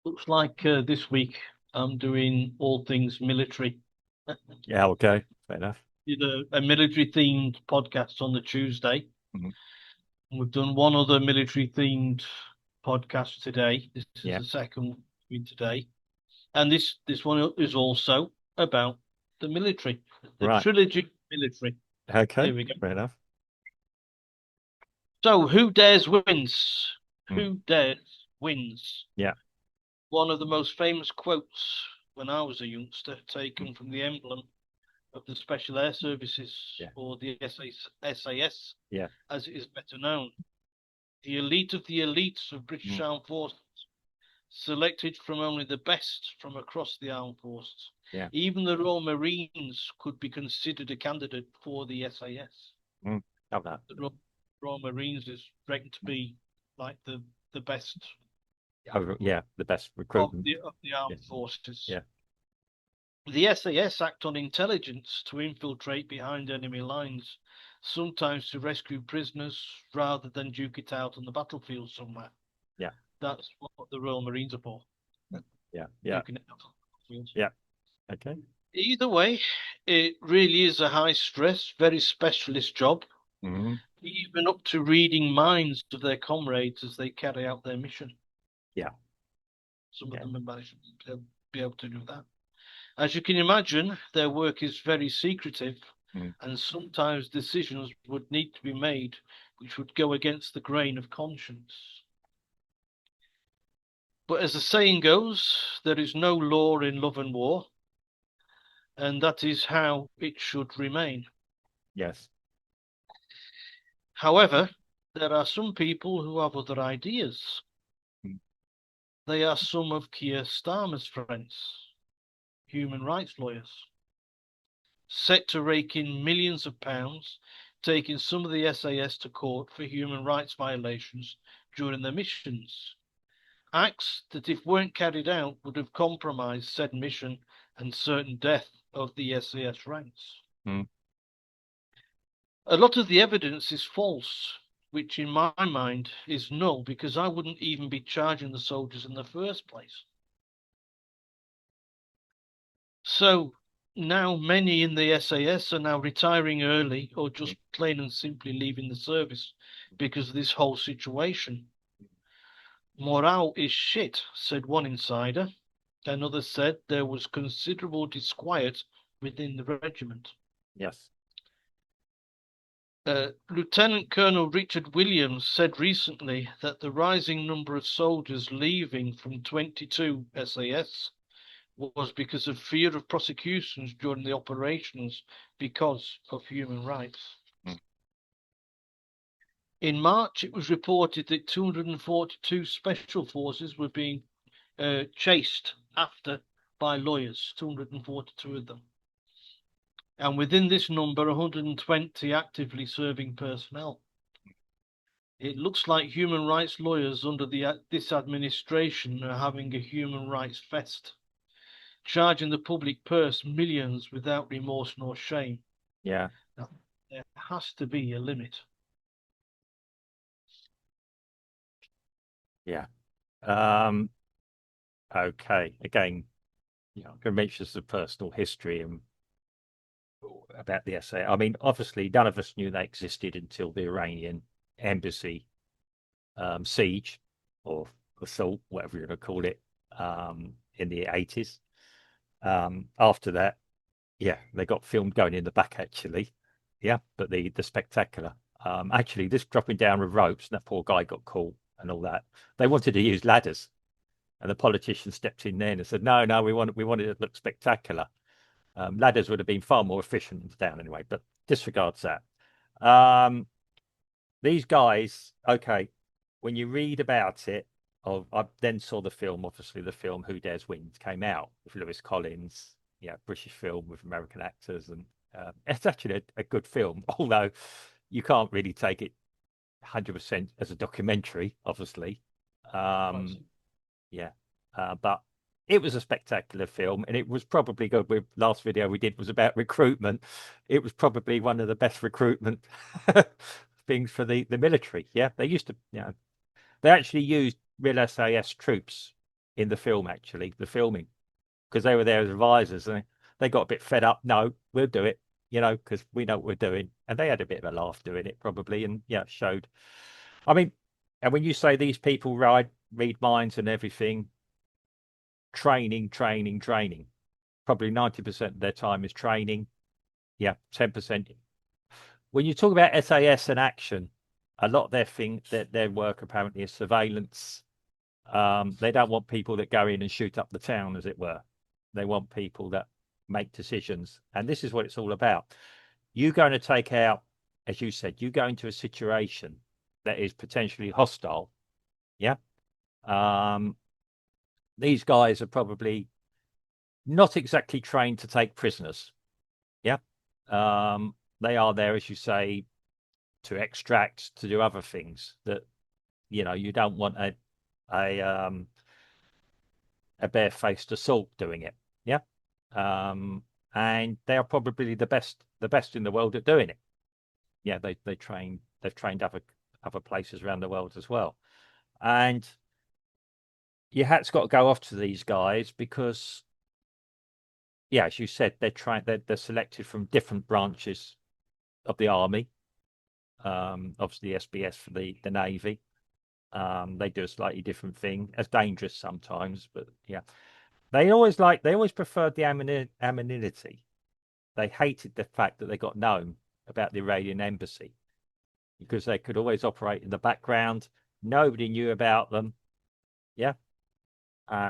Looks like this week I'm doing all things military. Yeah, okay. Fair enough. Did a military themed podcast on the Tuesday. Mhm. We've done one other military themed podcast today. This is Yeah. the second one today, and this one is also about the military, the Right. trilogy military. Okay. There we go. Fair enough. So, who dares wins? Mm. Who dares wins? Yeah. One of the most famous quotes when I was a youngster, Mm. taken from the emblem of the Special Air Services, Yeah. or the SAS, Yeah. as it is better known. The elite of the elites of British Mm. Armed Forces, selected from only the best from across the armed forces. Yeah. Even the Royal Marines could be considered a candidate for the SAS. Mm. Love that. The Royal Marines is reckoned to be like the best Yeah. The best recruitment. of the Yeah. armed forces. Yeah. The SAS act on intelligence to infiltrate behind enemy lines, sometimes to rescue prisoners rather than duke it out on the battlefield somewhere. Yeah. That's what the Royal Marines are for, Yeah. Yeah. duking it out on the battlefield. Yeah. Okay. Either way, it really is a high stress, very specialist job, Mm. even up to reading minds of their comrades as they carry out their mission. Yeah. Some of Yeah. them have managed to be able to do that. As you can imagine, their work is very secretive, Mm. and sometimes decisions would need to be made which would go against the grain of conscience. But as the saying goes, there is no law in love and war, and that is how it should remain. Yes. However, there are some people who have other ideas. Mm. They are some of Keir Starmer's friends, human rights lawyers, set to rake in millions of pounds, taking some of the SAS to court for human rights violations during their missions. Acts that, if weren't carried out, would have compromised said mission and certain death of the SAS ranks. Mm. A lot of the evidence is false, which in my mind is null because I wouldn't even be charging the soldiers in the first place. So now many in the SAS are now retiring early or Mm. just plain and simply leaving the service because of this whole situation. Morale is shit, said one insider. Another said there was considerable disquiet within the regiment. Yes. Lieutenant Colonel Richard Williams said recently that the rising number of soldiers leaving from 22 SAS was because of fear of prosecutions during the operations because of human rights. Mm. In March, it was reported that 242 special forces were being chased after by lawyers, 242 of them. And within this number, 120 actively serving personnel. It looks like human rights lawyers under this administration are having a human rights fest, charging the public purse millions without remorse nor shame. Yeah. Now, there has to be a limit. Yeah. Okay. Again, it mentions the personal history and about the essay. I mean, obviously, none of us knew they existed until the Iranian embassy siege or assault, whatever you're going to call it, in the 80s. After that, yeah, they got filmed going in the back actually. Yeah, but the spectacular. Actually, this dropping down with ropes, and that poor guy got caught and all that. They wanted to use ladders, and the politician stepped in there and said, "No, no, we wanted it to look spectacular. Ladders would have been far more efficient down anyway." But disregards that. Um, these guys, okay, when you read about it, I then saw the film, obviously the film Who Dares Wins came out with Lewis Collins, yeah, British film with American actors, and it's actually a good film, although you can't really take it 100% as a documentary, obviously. Um, yeah, but it was a spectacular film, and it was probably good. With last video we did was about recruitment. It was probably one of the best recruitment things for the military. Yeah, they used to, they actually used real SAS troops in the film, actually, the filming, because they were there as advisors, and they got a bit fed up. No, we'll do it, because we know what we're doing. And they had a bit of a laugh doing it, probably, and yeah, showed. I mean, and when you say these people read minds and everything, training, probably 90% of their time is training. Yeah, 10%. When you talk about SAS and action, a lot of their work apparently is surveillance. They don't want people that go in and shoot up the town, as it were. They want people that make decisions. And this is what it's all about. You're going to take out, as you said, you go into a situation that is potentially hostile. Yeah. These guys are probably not exactly trained to take prisoners. Yeah. They are there, as you say, to extract, to do other things that, you don't want a barefaced assault doing it. Yeah. And they are probably the best in the world at doing it. Yeah, they've trained other places around the world as well. And your hat's got to go off to these guys because, yeah, as you said, they're selected from different branches of the army. Obviously the SBS for the Navy. They do a slightly different thing, as dangerous sometimes, but yeah. They always preferred the anonymity. They hated the fact that they got known about the Iranian embassy because they could always operate in the background. Nobody knew about them. Yeah.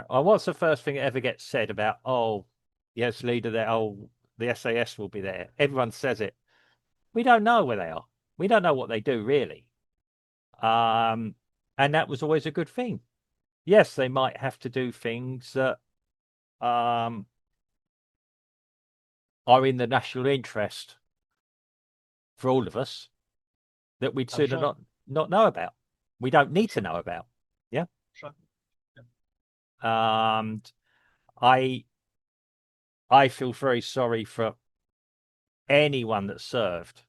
What's the first thing that ever gets said about, oh, yes, leader there, oh, the SAS will be there? Everyone says it. We don't know where they are. We don't know what they do, really. And that was always a good thing. Yes, they might have to do things that are in the national interest for all of us that we'd sooner not know about. We don't need to know about. Yeah. And I feel very sorry for anyone that served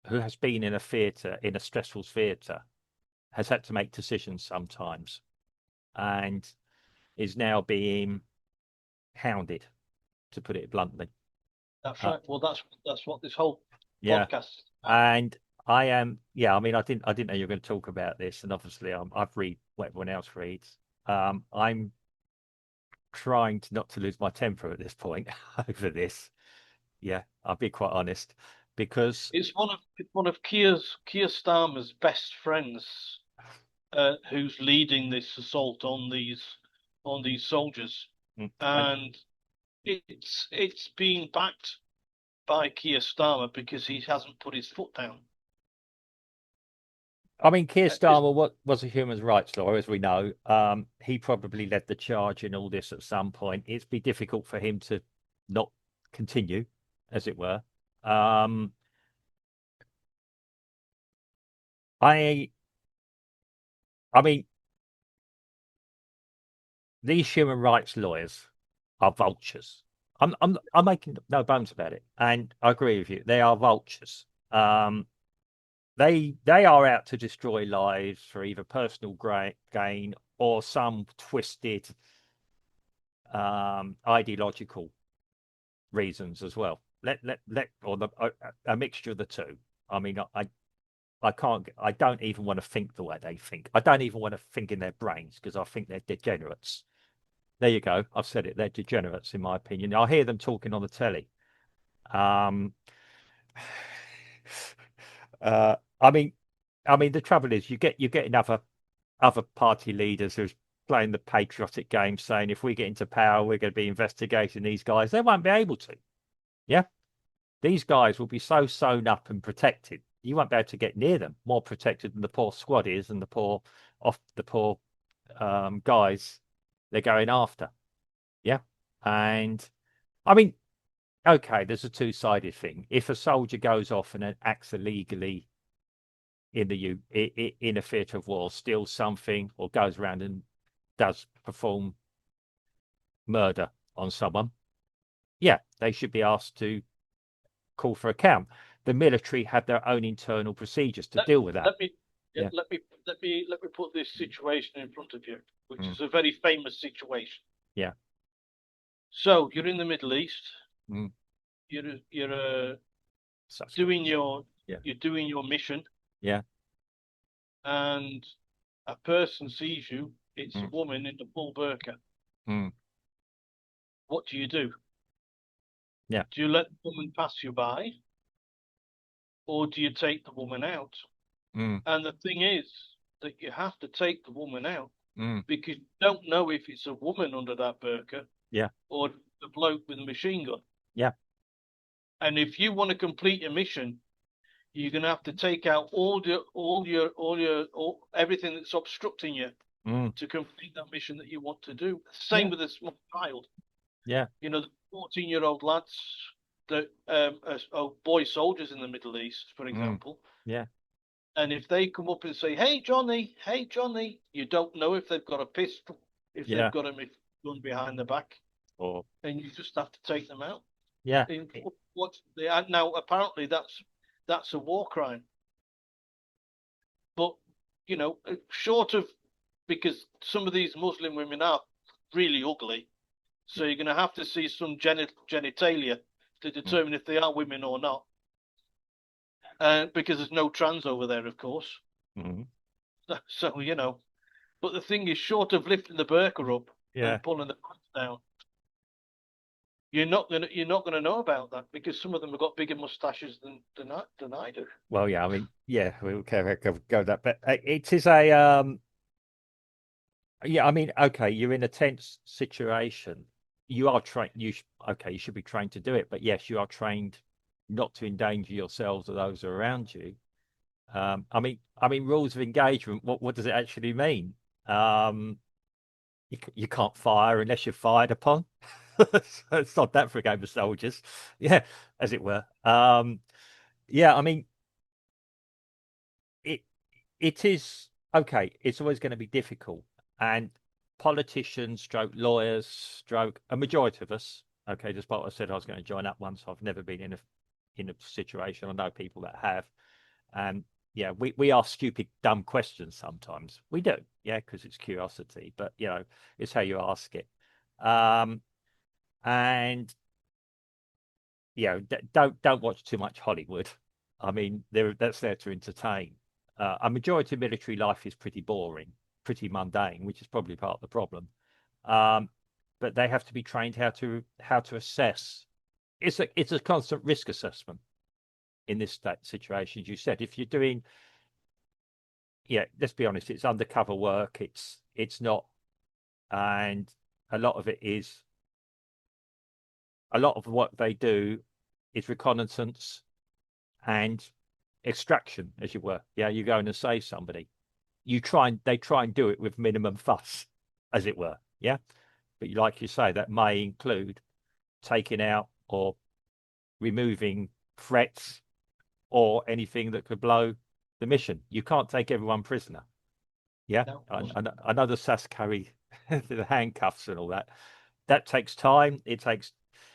who has been in a theatre, in a stressful theatre, has had to make decisions sometimes and is now being hounded, to put it bluntly. That's right. Well, that's what this whole Yeah. podcast is about. And I am, yeah, I mean, I didn't know you were going to talk about this, and obviously I've read what everyone else reads. I'm trying not to lose my temper at this point over this. Yeah, I'll be quite honest, because It's one of Keir Starmer's best friends who's leading this assault on these soldiers, and it's being backed by Keir Starmer because he hasn't put his foot down. I mean, Keir Starmer was a human rights lawyer, as we know. He probably led the charge in all this at some point. It'd be difficult for him to not continue, as it were. I mean, these human rights lawyers are vultures. I'm making no bones about it, and I agree with you. They are vultures. They are out to destroy lives for either personal gain or some twisted ideological reasons as well. A mixture of the two. I mean, I don't even want to think the way they think. I don't even want to think in their brains because I think they're degenerates. There you go. I've said it. They're degenerates, in my opinion. I hear them talking on the telly. I mean, the trouble is, you're getting other party leaders who's playing the patriotic game, saying if we get into power, we're going to be investigating these guys. They won't be able to. Yeah, these guys will be so sewn up and protected. You won't be able to get near them. More protected than the poor squad is, and the poor guys they're going after. Yeah, and I mean, okay, there's a two-sided thing. If a soldier goes off and acts illegally in a theatre of war, steals something, or goes around and does perform murder on someone, yeah, they should be asked to call for account. The military have their own internal procedures to deal with that. Yeah, Yeah. let me put this situation in front of you, which Mm. is a very famous situation. Yeah. So you're in the Middle East. Mm. You're Such good. doing your Yeah. you're doing your mission, Yeah. and a person sees you. It's a Mm. woman in the full burqa. Mm. What do you do? Yeah. Do you let the woman pass you by, or do you take the woman out? Mm. And the thing is that you have to take the woman out Mm. because you don't know if it's a woman under that burqa Yeah. or the bloke with a machine gun. Yeah. And if you want to complete a mission, you're going to have to take out all everything that's obstructing you Mm. to complete that mission that you want to do. Yeah. Same with a small child. Yeah. You know, the 14-year-old lads that boy soldiers in the Middle East, for Mm. example. Yeah. And if they come up and say, hey Johnny, you don't know if they've got a pistol, if they've Yeah. got a gun behind the back, Or and you just have to take them out. yeah. In what they are now, apparently that's a war crime. But short of, because some of these Muslim women are really ugly, so you're going to have to see some genitalia to Mm. determine if they are women or not. Because there's no trans over there, of course. Mm. So but the thing is, short of lifting the burqa up Yeah. and pulling the pants down, you're not gonna know about that because some of them have got bigger mustaches than I do. Well, yeah. I mean, yeah. We'll go that, but it is a yeah. I mean, okay. You're in a tense situation. You are trained. Okay. You should be trained to do it, but yes, you are trained not to endanger yourselves or those around you. I mean, rules of engagement. What does it actually mean? Um, you can't fire unless you're fired upon. So it's not that for a game of soldiers, yeah, as it were. Yeah, I mean, it it is okay. It's always going to be difficult, and politicians, stroke lawyers, stroke a majority of us. Okay, despite what I said, I was going to join up once. I've never been in a situation. I know people that have, and yeah, we ask stupid, dumb questions sometimes. We do, yeah, because it's curiosity. But it's how you ask it. Um, and don't watch too much Hollywood. I mean, that's there to entertain. A majority of military life is pretty boring, pretty mundane, which is probably part of the problem. Um, but they have to be trained how to assess. It's a constant risk assessment in this situation. As you said, if you're doing, yeah, let's be honest, it's undercover work. It's not, and a lot of it is a lot of what they do is reconnaissance and extraction, as you were. Yeah, you go in and save somebody. They try and do it with minimum fuss, as it were. Yeah, but like you say, that may include taking out or removing threats or anything that could blow the mission. You can't take everyone prisoner. Yeah, No, I know the SAS carry the handcuffs and all that. That takes time.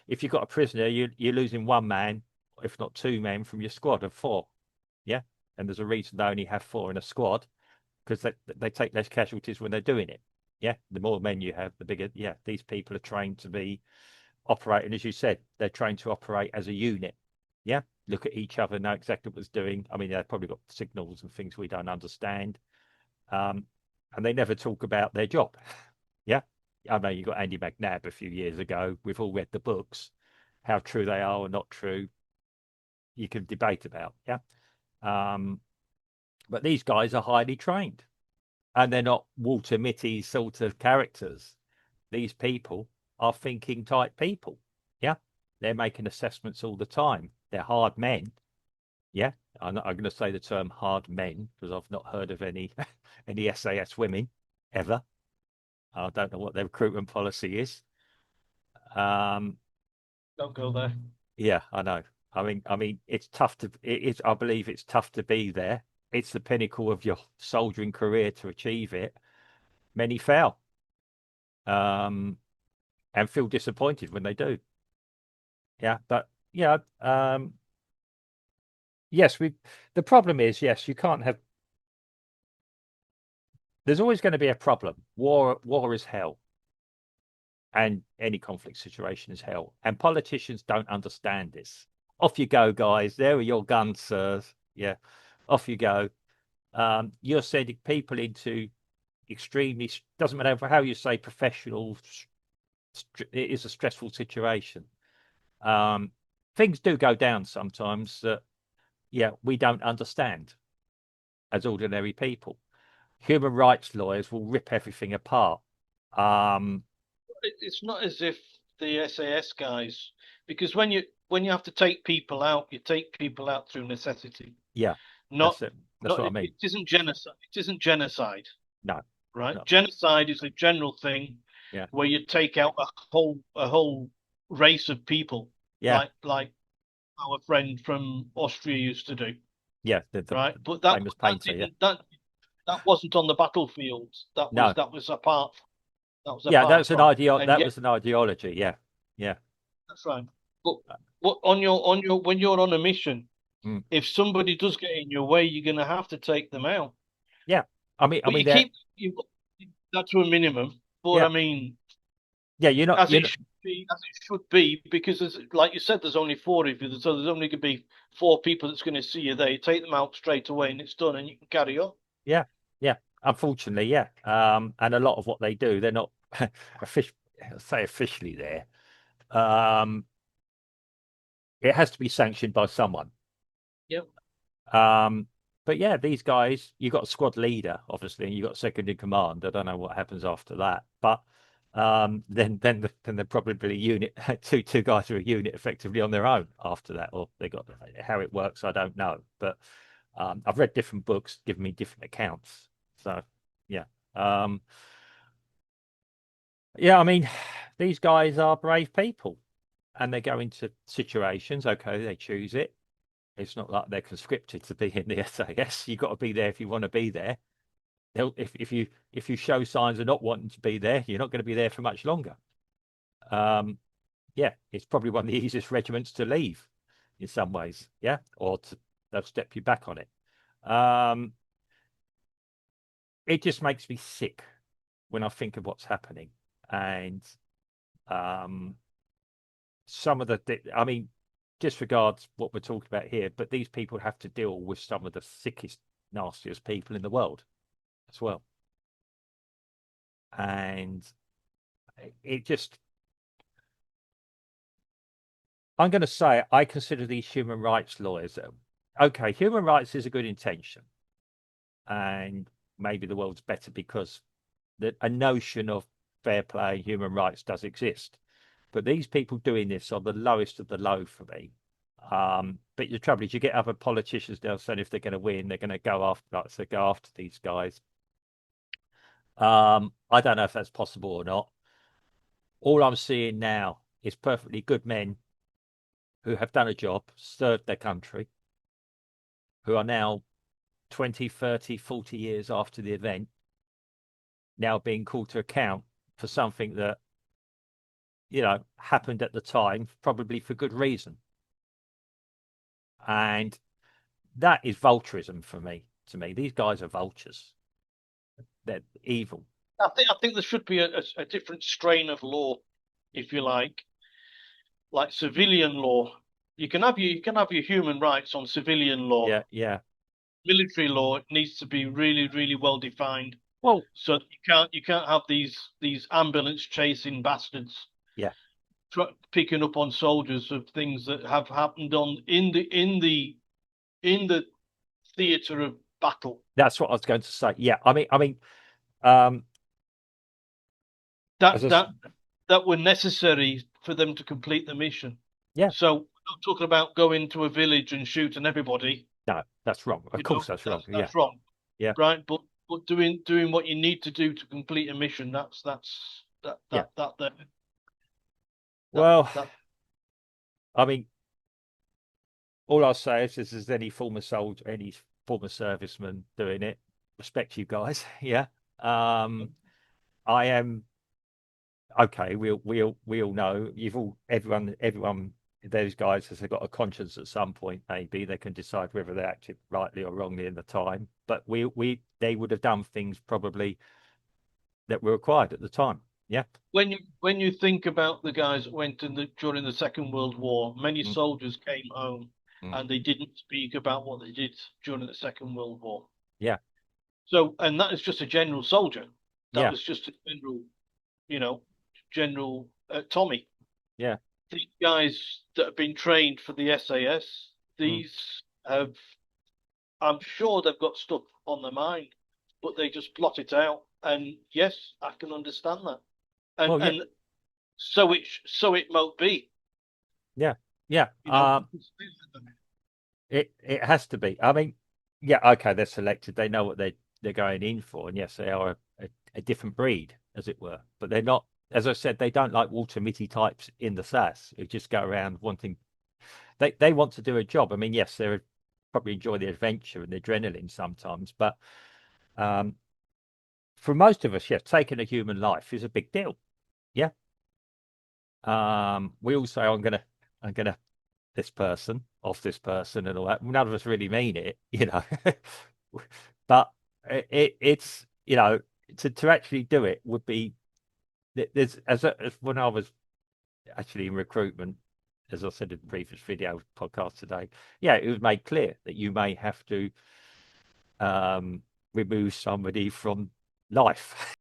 If you've got a prisoner, you're losing one man, if not two men, from your squad of four. Yeah, and there's a reason they only have four in a squad because they take less casualties when they're doing it. Yeah, the more men you have, the bigger. Yeah, these people are trained to be operating, as you said, they're trained to operate as a unit. Yeah, look at each other, know exactly what it's doing. I mean, they've probably got signals and things we don't understand, and they never talk about their job. Yeah, I know you got Andy McNabb a few years ago. We've all read the books. How true they are or not true, you can debate about. Yeah, um, but these guys are highly trained, and they're not Walter Mitty sort of characters. These people are thinking type people. Yeah, they're making assessments all the time. They're hard men. Yeah, I'm going to say the term hard men because I've not heard of any any SAS women ever. I don't know what their recruitment policy is. Um, don't go there. yeah, I know. I mean, it's tough to. I believe it's tough to be there. It's the pinnacle of your soldiering career to achieve it. Many fail, um, and feel disappointed when they do. Yeah, but yes, we. The problem is, yes, you can't have there's always going to be a problem. War is hell, and any conflict situation is hell. And politicians don't understand this. Off you go, guys. There are your guns, sirs. Yeah, off you go. You're sending people into extremely, doesn't matter how you say professional, it is a stressful situation. Um, things do go down sometimes that, yeah, we don't understand as ordinary people. Human rights lawyers will rip everything apart. Um, It's not as if the SAS guys, because when you have to take people out, you take people out through necessity. yeah, Not that's it. That's not what I it, mean. it isn't genocide. It isn't genocide, No, right? no, Genocide is a general thing yeah, where you take out a whole race of people, yeah, like our friend from Austria used to do, yeah. The right? But that famous that painter. Yeah, didn't that wasn't on the battlefield. That was no, that was apart. That was yeah. apart from, and That yet was an ideology. Yeah, yeah. that's right. But on your when you're on a mission, Mm, if somebody does get in your way, you're going to have to take them out. yeah. I But mean you that. keep you that to a minimum. But Yeah, I mean, yeah. as it should be, because like you said, there's only four of you, so there's only going to be four people that's going to see you there. You take them out straight away, and it's done, and you can carry on. Yeah, yeah. Unfortunately, yeah. And a lot of what they do, they're not official. Say officially there. Um, it has to be sanctioned by someone. Yep. Um, but yeah, these guys, you got a squad leader, obviously, and you got second in command. I don't know what happens after that, but then they're probably a unit. Two guys are a unit effectively on their own after that, or they got how it works. I don't know, but I've read different books giving me different accounts. So yeah, um, yeah. I mean, these guys are brave people, and they go into situations. Okay, they choose it. It's not like they're conscripted to be in the SAS. You've got to be there if you want to be there. If you show signs of not wanting to be there, you're not going to be there for much longer. Um, yeah, it's probably one of the easiest regiments to leave in some ways. Yeah, they'll step you back on it. Um, it just makes me sick when I think of what's happening, and um, some of I mean, disregards what we're talking about here, but these people have to deal with some of the sickest, nastiest people in the world as well. And it just, I'm going to say, I consider these human rights lawyers, okay, human rights is a good intention. And maybe the world's better because a notion of fair play, human rights does exist. But these people doing this are the lowest of the low for me. But the trouble is, you get other politicians now saying if they're going to win, they're going to go after, like, so go after these guys. I don't know if that's possible or not. All I'm seeing now is perfectly good men who have done a job, served their country, who are now 20, 30, 40 years after the event, now being called to account for something that, happened at the time, probably for good reason. And that is vulturism for me. To me, these guys are vultures. They're evil. I think there should be a different strain of law, if you like civilian law. You can have your human rights on civilian law. Yeah, yeah. Military law needs to be really, really well defined. Well, So you can't have these ambulance chasing bastards yeah. picking up on soldiers of things that have happened on in the theatre of battle. That's what I was going to say. Yeah, um, That as I, that that were necessary for them to complete the mission. yeah, So we're not talking about going to a village and shooting everybody. no, that's wrong. Of You course, know, that's wrong. Yeah, that's wrong, yeah, right? But doing what you need to do to complete a mission. That's that yeah. that that that that, Well, that I mean, all I'll say is, there's any former soldier, any former serviceman doing it, respect you guys. Yeah. Um, I am okay. We all know everyone those guys, as they've got a conscience at some point, maybe they can decide whether they acted rightly or wrongly in the time. But they would have done things probably that were required at the time. Yeah. When you think about the guys that went during the Second World War, many Mm, soldiers came home mm. and they didn't speak about what they did during the Second World War. Yeah. So, and that is just a general soldier. That Yeah. was just a general, you know, General Tommy. Yeah. These guys that have been trained for the SAS, Mm. these have, I'm sure they've got stuff on their mind, but they just plot it out. And yes, I can understand that. And Well, yeah. and so it might be, Yeah. Yeah. you know. It has to be. I mean, yeah, okay, they're selected. They know what they're going in for, and yes, they are a different breed, as it were. But they're not, as I said, they don't like Walter Mitty types in the SAS who just go around wanting. They want to do a job. I mean, yes, they probably enjoy the adventure and the adrenaline sometimes, but um, for most of us, yeah, taking a human life is a big deal. Yeah. We all say, I'm gonna this person, off this person, and all that. None of us really mean it, you know. But it's to actually do it would be there's as when I was actually in recruitment, as I said in the previous video podcast today, yeah, it was made clear that you may have to remove somebody from life.